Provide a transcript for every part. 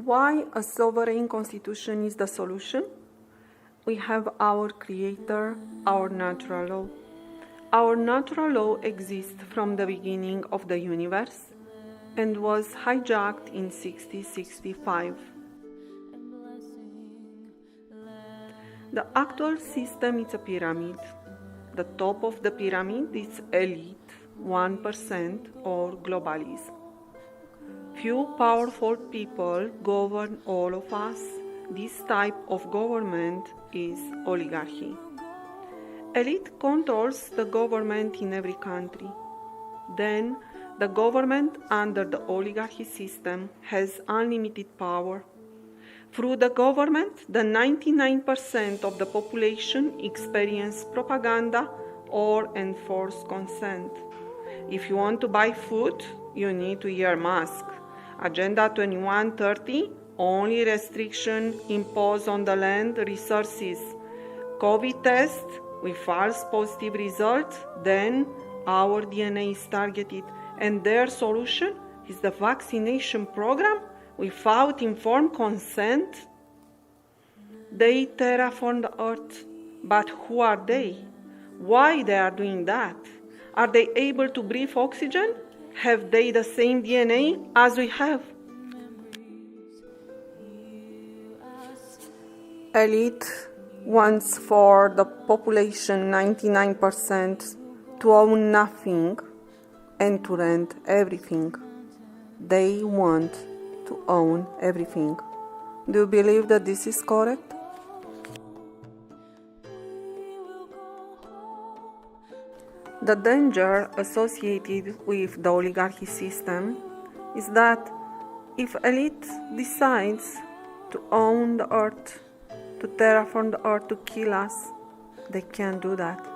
Why a sovereign constitution is the solution? We have our creator, our natural law. Our natural law exists from the beginning of the universe and was hijacked in 6065. The actual system is a pyramid. The top of the pyramid is elite, 1% or globalism. Few powerful people govern all of us. This type of government is oligarchy. Elite controls the government in every country. Then, the government under the oligarchy system has unlimited power. Through the government, the 99% of the population experience propaganda or enforced consent. If you want to buy food, you need to wear a mask. Agenda 2130, only restriction imposed on the land resources. COVID test with false positive results, then our DNA is targeted, and their solution is the vaccination program without informed consent. They terraform the earth, but who are they? Why they are doing that? Are they able to breathe oxygen? Have they the same DNA as we have? Elite wants for the population 99% to own nothing and to rent everything. They want to own everything. Do you believe that this is correct? The danger associated with the oligarchy system is that if elite decides to own the earth, to terraform the earth, to kill us, they can do that.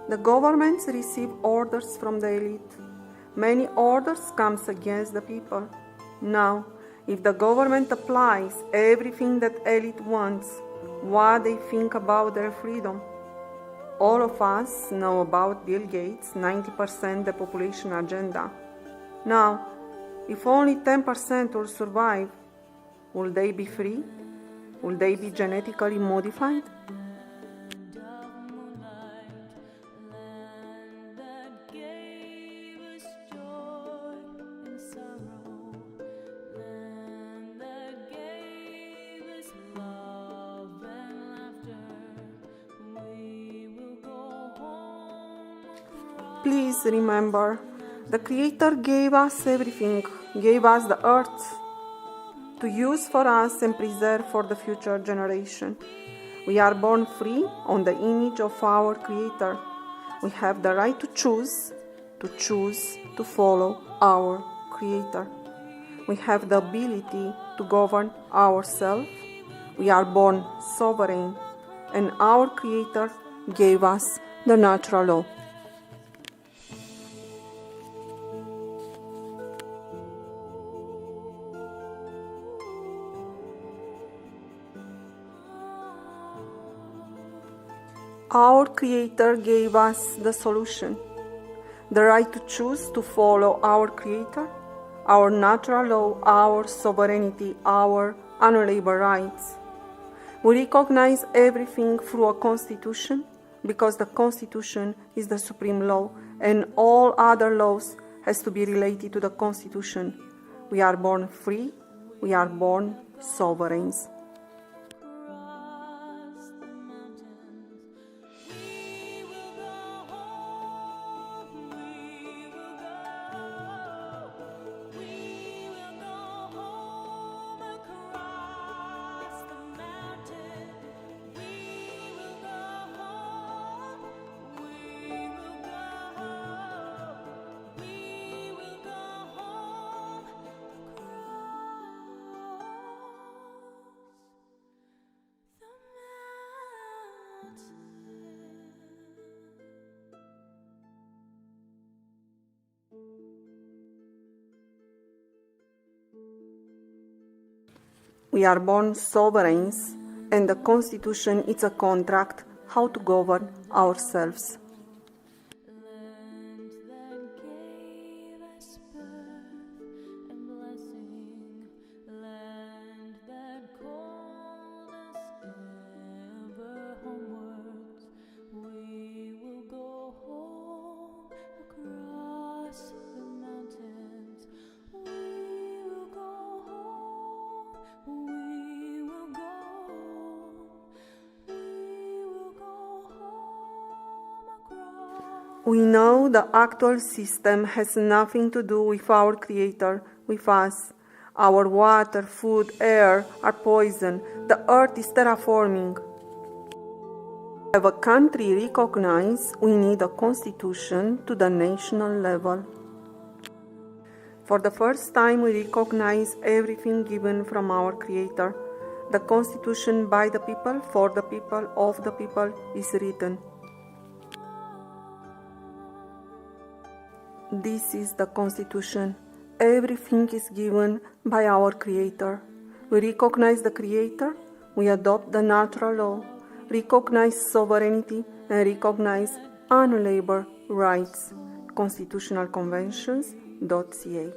The governments receive orders from the elite. Many orders come against the people. Now, if the government applies everything that elite wants, what they think about their freedom? All of us know about Bill Gates' 90% the population agenda. Now, if only 10% will survive, will they be free? Will they be genetically modified? Please remember, the Creator gave us everything, gave us the earth to use for us and preserve for the future generation. We are born free on the image of our Creator. We have the right to choose to follow our Creator. We have the ability to govern ourselves. We are born sovereign, and our Creator gave us the natural law. Our Creator gave us the solution, the right to choose to follow our Creator, our natural law, our sovereignty, our unalienable rights. We recognize everything through a constitution because the constitution is the supreme law and all other laws has to be related to the constitution. We are born free, we are born sovereigns. We are born sovereigns, and the Constitution is a contract how to govern ourselves. We know the actual system has nothing to do with our Creator, with us. Our water, food, air are poison. The earth is terraforming. To have a country recognized, we need a constitution to the national level. For the first time, we recognize everything given from our Creator. The constitution by the people, for the people, of the people is written. This is the Constitution. Everything is given by our Creator. We recognize the Creator, we adopt the natural law, recognize sovereignty, and recognize unalienable rights. Constitutionalconventions.ca.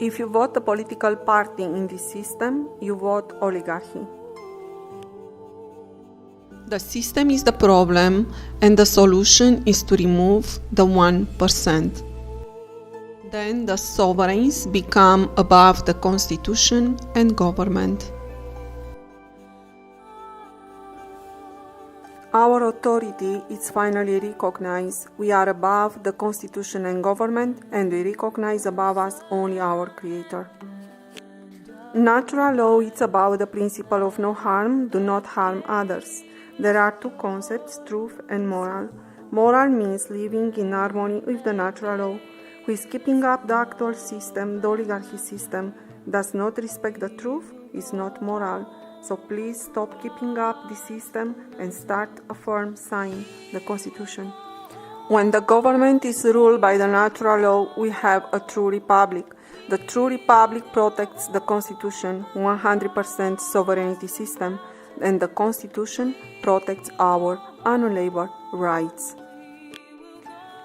If you vote a political party in this system, you vote oligarchy. The system is the problem, and the solution is to remove the 1%. Then the sovereigns become above the constitution and government. Our authority is finally recognized. We are above the constitution and government, and we recognize above us only our Creator. Natural law is about the principle of no harm, do not harm others. There are two concepts, truth and moral. Moral means living in harmony with the natural law. Who is keeping up the actual system, the oligarchy system, does not respect the truth, is not moral. So please stop keeping up the system and start a firm sign, the Constitution. When the government is ruled by the natural law, we have a true republic. The true republic protects the Constitution, 100% sovereignty system, and the Constitution protects our unalienable rights.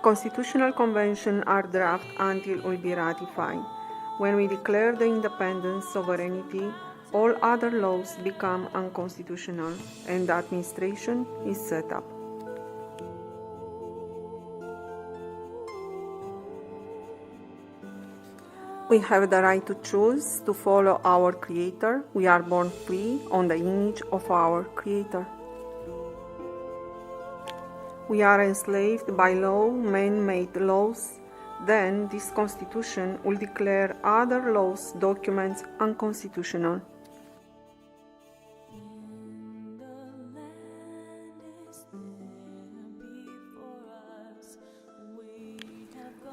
Constitutional conventions are drafted until will be ratified. When we declare the independence, sovereignty, all other laws become unconstitutional, and the administration is set up. We have the right to choose to follow our Creator. We are born free on the image of our Creator. We are enslaved by law, man-made laws. Then this Constitution will declare other laws, documents unconstitutional.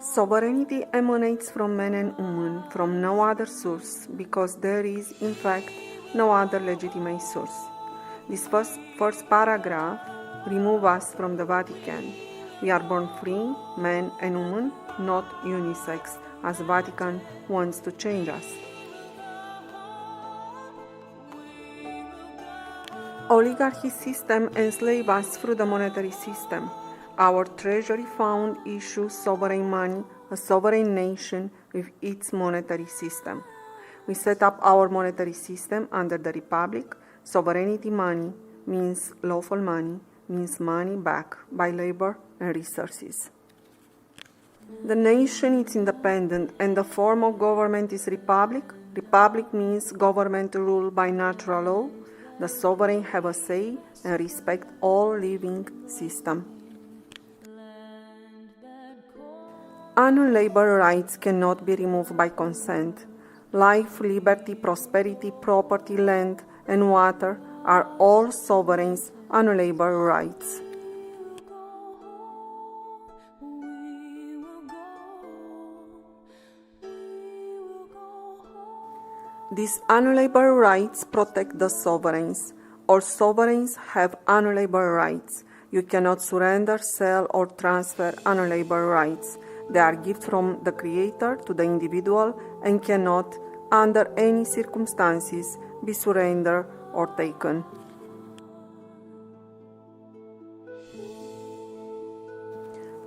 Sovereignty emanates from man and woman, from no other source, because there is, in fact, no other legitimate source. This first paragraph removes us from the Vatican. We are born free, man and woman, not unisex, as Vatican wants to change us. Oligarchy system enslaves us through the monetary system. Our treasury fund issues sovereign money, a sovereign nation with its monetary system. We set up our monetary system under the Republic. Sovereignty money means lawful money, means money backed by labor and resources. The nation is independent and the form of government is republic. Republic means government ruled by natural law. The sovereign have a say and respect all living system. unalienable rights cannot be removed by consent. Life, liberty, prosperity, property, land, and water are all sovereigns' unalienable rights. These unalienable rights protect the sovereigns. All sovereigns have unalienable rights. You cannot surrender, sell, or transfer unalienable rights. They are gifts from the Creator to the individual and cannot, under any circumstances, be surrendered or taken.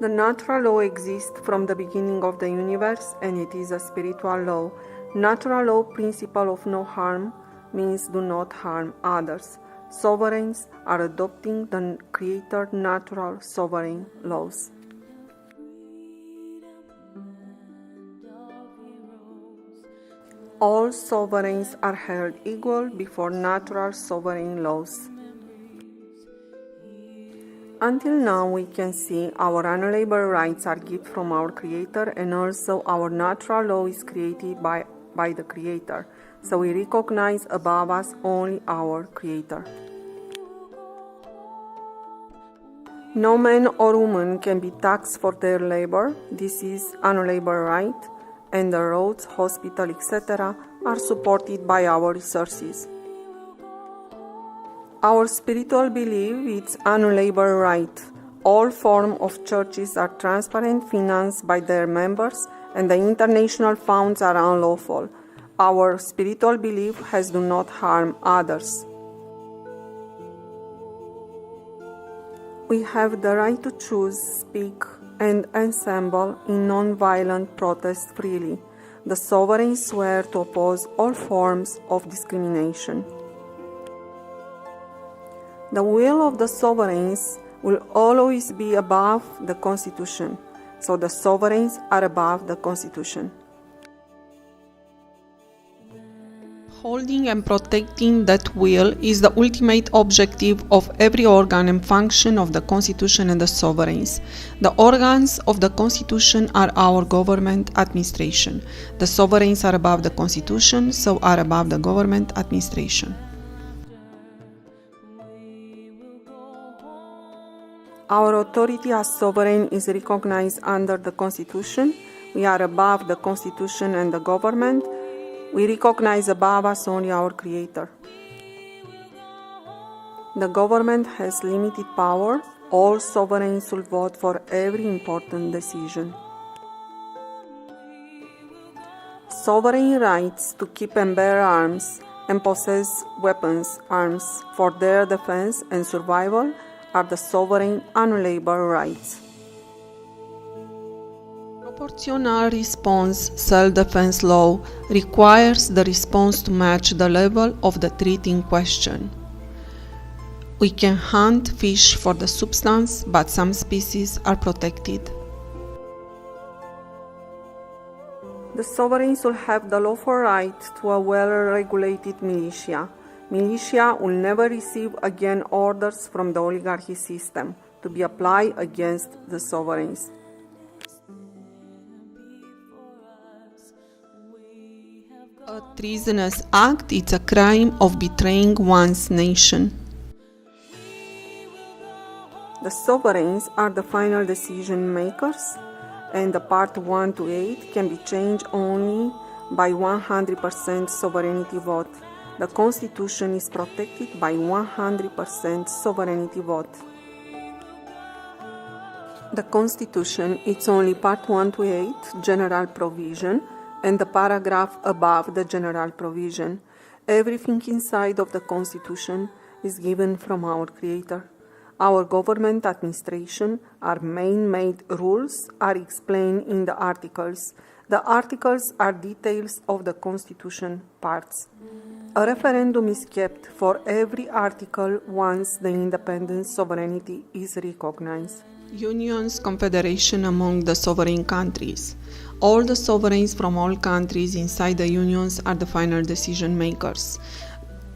The natural law exists from the beginning of the universe, and it is a spiritual law. Natural law, principle of no harm, means do not harm others. Sovereigns are adopting the Creator's natural sovereign laws. All sovereigns are held equal before natural sovereign laws. Until now, we can see our unalienable rights are gifts from our Creator, and also our natural law is created by the Creator. So we recognize above us only our Creator. No man or woman can be taxed for their labor. This is unalienable right, and the roads, hospital, etc. are supported by our resources. Our spiritual belief is unalienable right. All forms of churches are transparent, financed by their members, and the international funds are unlawful. Our spiritual belief has do not harm others. We have the right to choose, speak, and assemble in non-violent protest freely. The sovereigns swear to oppose all forms of discrimination. The will of the sovereigns will always be above the Constitution, so the sovereigns are above the Constitution. Holding and protecting that will is the ultimate objective of every organ and function of the Constitution and the sovereigns. The organs of the Constitution are our government administration. The sovereigns are above the Constitution, so are above the government administration. Our authority as sovereign is recognized under the Constitution. We are above the Constitution and the government. We recognize above us only our Creator. The government has limited power. All sovereigns will vote for every important decision. Sovereign rights to keep and bear arms and possess weapons, arms for their defense and survival are the sovereign unalienable rights. Proportional response self-defense law requires the response to match the level of the threat in question. We can hunt fish for the substance, but some species are protected. The sovereigns will have the lawful right to a well-regulated militia. Militia will never receive again orders from the oligarchy system to be applied against the sovereigns. A treasonous act is a crime of betraying one's nation. The sovereigns are the final decision makers, and the part 1 to 8 can be changed only by 100% sovereignty vote. The Constitution is protected by 100% sovereignty vote. The Constitution is only part 1 to 8, general provision, and the paragraph above the general provision. Everything inside of the Constitution is given from our Creator. Our government administration, our man-made rules are explained in the articles. The articles are details of the Constitution parts. A referendum is kept for every article once the independent sovereignty is recognized. Unions, confederation among the sovereign countries. All the sovereigns from all countries inside the unions are the final decision makers.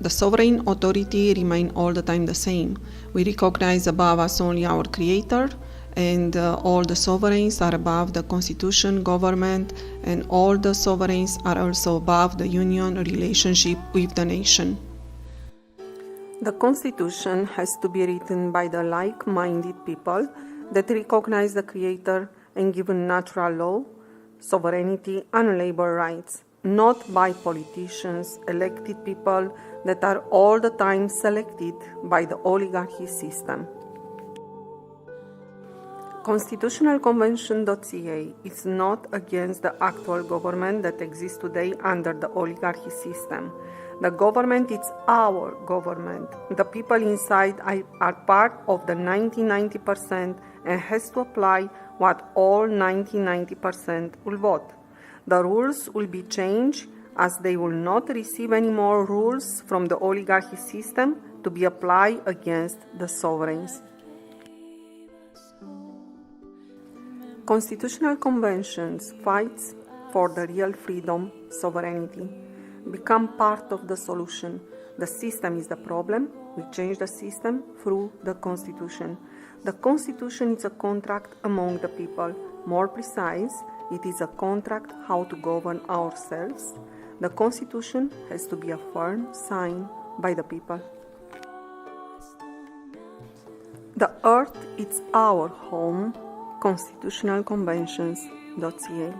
The sovereign authority remains all the time the same. We recognize above us only our Creator, and all the sovereigns are above the constitution, government, and all the sovereigns are also above the union relationship with the nation. The Constitution has to be written by the like-minded people that recognize the Creator and give natural law, sovereignty, and labor rights, not by politicians, elected people that are all the time selected by the oligarchy system. Constitutionalconvention.ca is not against the actual government that exists today under the oligarchy system. The government is our government. The people inside are part of the 90% and has to apply what all 90% will vote. The rules will be changed as they will not receive any more rules from the oligarchy system to be applied against the sovereigns. Constitutional conventions fights for the real freedom, sovereignty. Become part of the solution. The system is the problem. We change the system through the Constitution. The Constitution is a contract among the people. More precise, it is a contract how to govern ourselves. The Constitution has to be a firm sign by the people. The earth is our home. Constitutionalconventions.ca